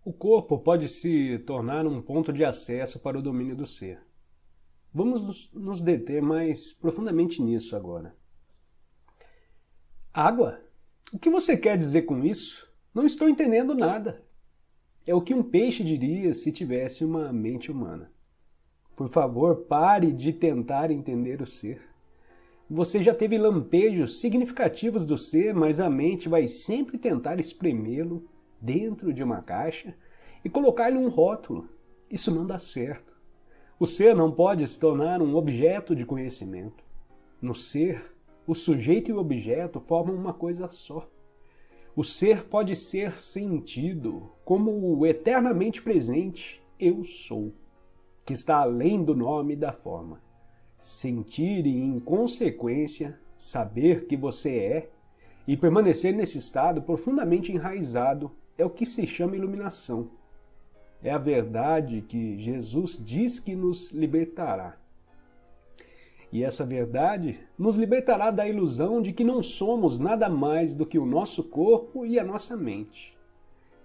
O corpo pode se tornar um ponto de acesso para o domínio do ser. Vamos nos deter mais profundamente nisso agora. Água? O que você quer dizer com isso? Não estou entendendo nada. É o que um peixe diria se tivesse uma mente humana. Por favor, pare de tentar entender o ser. Você já teve lampejos significativos do ser, mas a mente vai sempre tentar espremê-lo dentro de uma caixa e colocar-lhe um rótulo. Isso não dá certo. O ser não pode se tornar um objeto de conhecimento. No ser, o sujeito e o objeto formam uma coisa só. O ser pode ser sentido como o eternamente presente Eu Sou, que está além do nome e da forma. Sentir e, em consequência, saber que você é e permanecer nesse estado profundamente enraizado é o que se chama iluminação. É a verdade que Jesus diz que nos libertará. E essa verdade nos libertará da ilusão de que não somos nada mais do que o nosso corpo e a nossa mente.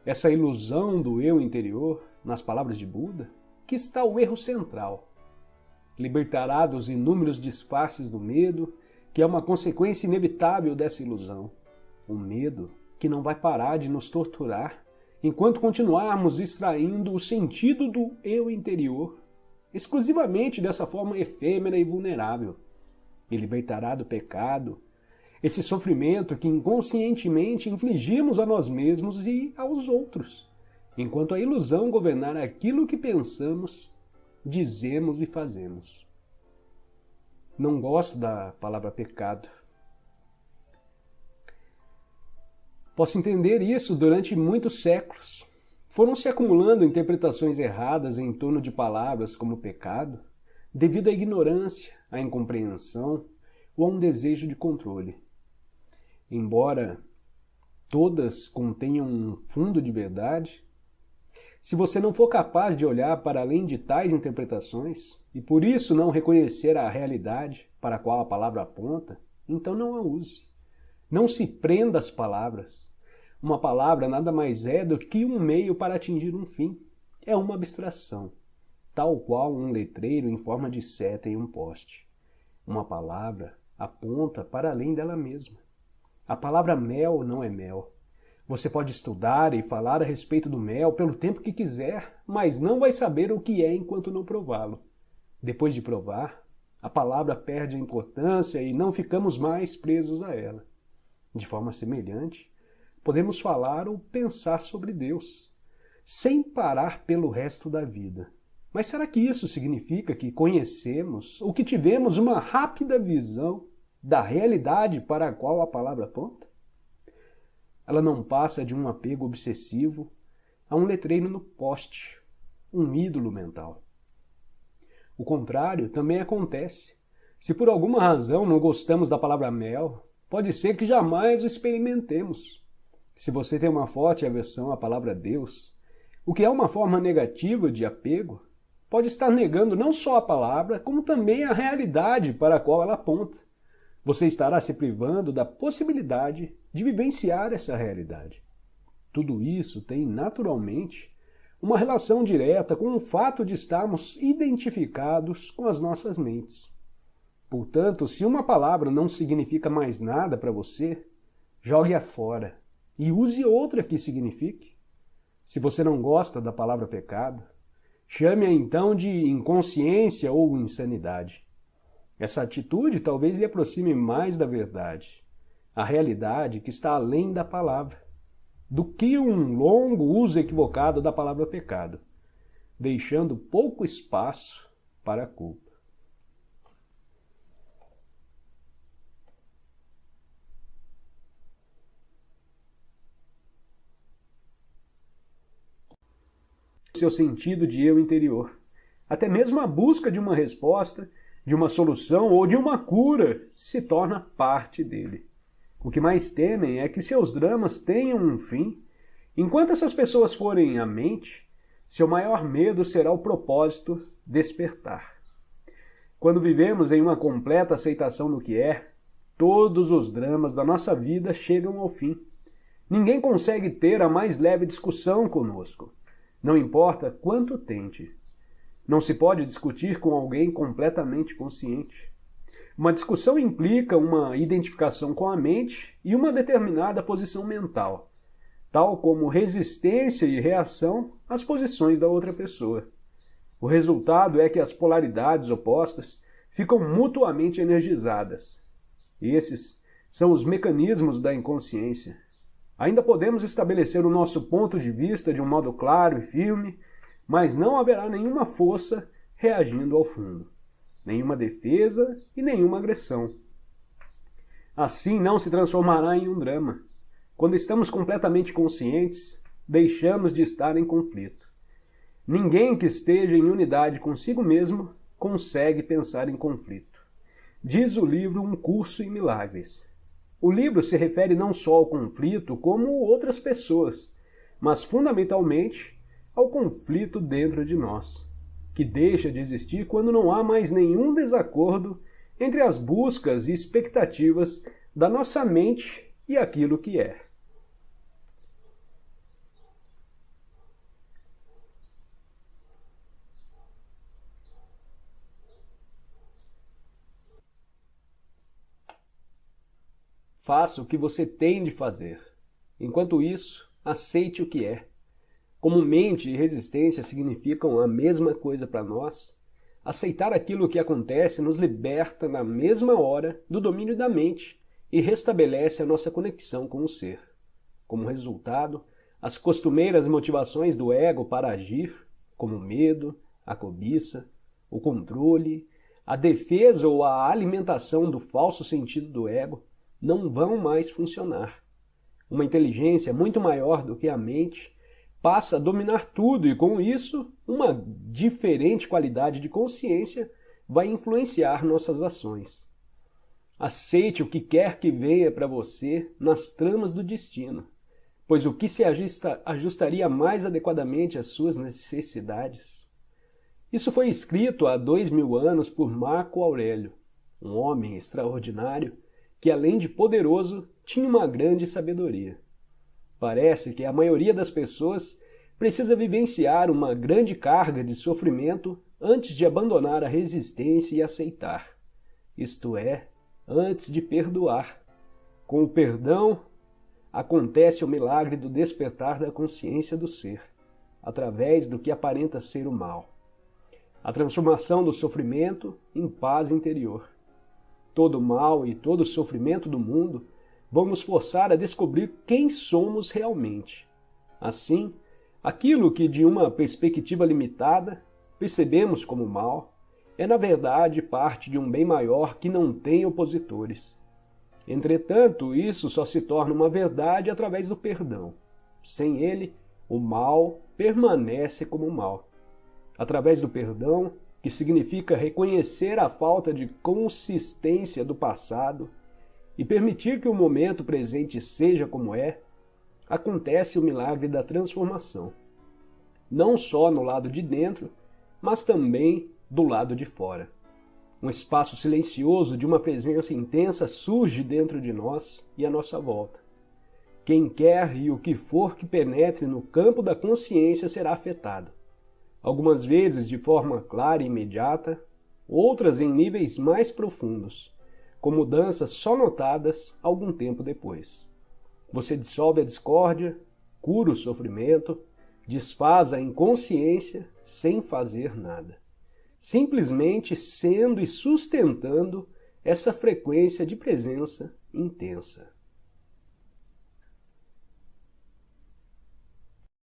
Essa ilusão do eu interior, nas palavras de Buda, que está o erro central. Libertará dos inúmeros disfarces do medo, que é uma consequência inevitável dessa ilusão. O medo que não vai parar de nos torturar enquanto continuarmos extraindo o sentido do eu interior exclusivamente dessa forma efêmera e vulnerável. E libertará do pecado, esse sofrimento que inconscientemente infligimos a nós mesmos e aos outros, enquanto a ilusão governar aquilo que pensamos, dizemos e fazemos. Não gosto da palavra pecado. Posso entender isso durante muitos séculos. Foram se acumulando interpretações erradas em torno de palavras como pecado, devido à ignorância, à incompreensão ou a um desejo de controle. Embora todas contenham um fundo de verdade, se você não for capaz de olhar para além de tais interpretações e por isso não reconhecer a realidade para a qual a palavra aponta, então não a use. Não se prenda às palavras. Uma palavra nada mais é do que um meio para atingir um fim. É uma abstração, tal qual um letreiro em forma de seta em um poste. Uma palavra aponta para além dela mesma. A palavra mel não é mel. Você pode estudar e falar a respeito do mel pelo tempo que quiser, mas não vai saber o que é enquanto não prová-lo. Depois de provar, a palavra perde a importância e não ficamos mais presos a ela. De forma semelhante, podemos falar ou pensar sobre Deus, sem parar pelo resto da vida. Mas será que isso significa que conhecemos ou que tivemos uma rápida visão da realidade para a qual a palavra aponta? Ela não passa de um apego obsessivo a um letreiro no poste, um ídolo mental. O contrário também acontece. Se por alguma razão não gostamos da palavra mel, pode ser que jamais o experimentemos. Se você tem uma forte aversão à palavra Deus, o que é uma forma negativa de apego, pode estar negando não só a palavra, como também a realidade para a qual ela aponta. Você estará se privando da possibilidade de vivenciar essa realidade. Tudo isso tem, naturalmente, uma relação direta com o fato de estarmos identificados com as nossas mentes. Portanto, se uma palavra não significa mais nada para você, jogue-a fora e use outra que signifique. Se você não gosta da palavra pecado, chame-a então de inconsciência ou insanidade. Essa atitude talvez lhe aproxime mais da verdade, a realidade que está além da palavra, do que um longo uso equivocado da palavra pecado, deixando pouco espaço para a culpa. Seu sentido de eu interior. Até mesmo a busca de uma resposta, de uma solução ou de uma cura se torna parte dele. O que mais temem é que seus dramas tenham um fim. Enquanto essas pessoas forem a mente, seu maior medo será o propósito despertar. Quando vivemos em uma completa aceitação do que é, todos os dramas da nossa vida chegam ao fim. Ninguém consegue ter a mais leve discussão conosco. não importa quanto tente. Não se pode discutir com alguém completamente consciente. Uma discussão implica uma identificação com a mente e uma determinada posição mental, tal como resistência e reação às posições da outra pessoa. O resultado é que as polaridades opostas ficam mutuamente energizadas. Esses são os mecanismos da inconsciência. Ainda podemos estabelecer o nosso ponto de vista de um modo claro e firme, mas não haverá nenhuma força reagindo ao fundo, nenhuma defesa e nenhuma agressão. Assim não se transformará em um drama. Quando estamos completamente conscientes, deixamos de estar em conflito. Ninguém que esteja em unidade consigo mesmo consegue pensar em conflito. Diz o livro Um Curso em Milagres. O livro se refere não só ao conflito como outras pessoas, mas fundamentalmente ao conflito dentro de nós, que deixa de existir quando não há mais nenhum desacordo entre as buscas e expectativas da nossa mente e aquilo que é. Faça o que você tem de fazer. Enquanto isso, aceite o que é. Como mente e resistência significam a mesma coisa para nós, aceitar aquilo que acontece nos liberta na mesma hora do domínio da mente e restabelece a nossa conexão com o ser. Como resultado, as costumeiras motivações do ego para agir, como o medo, a cobiça, o controle, a defesa ou a alimentação do falso sentido do ego, não vão mais funcionar. Uma inteligência muito maior do que a mente passa a dominar tudo e, com isso, uma diferente qualidade de consciência vai influenciar nossas ações. Aceite o que quer que venha para você nas tramas do destino, pois o que se ajustaria mais adequadamente às suas necessidades. Isso foi escrito há 2000 anos por Marco Aurélio, um homem extraordinário que, além de poderoso, tinha uma grande sabedoria. Parece que a maioria das pessoas precisa vivenciar uma grande carga de sofrimento antes de abandonar a resistência e aceitar. Isto é, antes de perdoar. Com o perdão, acontece o milagre do despertar da consciência do ser, através do que aparenta ser o mal. A transformação do sofrimento em paz interior. Todo o mal e todo o sofrimento do mundo vão nos forçar a descobrir quem somos realmente. Assim, aquilo que de uma perspectiva limitada percebemos como mal, é na verdade parte de um bem maior que não tem opositores. Entretanto, isso só se torna uma verdade através do perdão. Sem ele, o mal permanece como mal. Através do perdão, que significa reconhecer a falta de consistência do passado e permitir que o momento presente seja como é, acontece o milagre da transformação. Não só no lado de dentro, mas também do lado de fora. Um espaço silencioso de uma presença intensa surge dentro de nós e à nossa volta. Quem quer e o que for que penetre no campo da consciência será afetado. Algumas vezes de forma clara e imediata, outras em níveis mais profundos, com mudanças só notadas algum tempo depois. Você dissolve a discórdia, cura o sofrimento, desfaz a inconsciência sem fazer nada. Simplesmente sendo e sustentando essa frequência de presença intensa.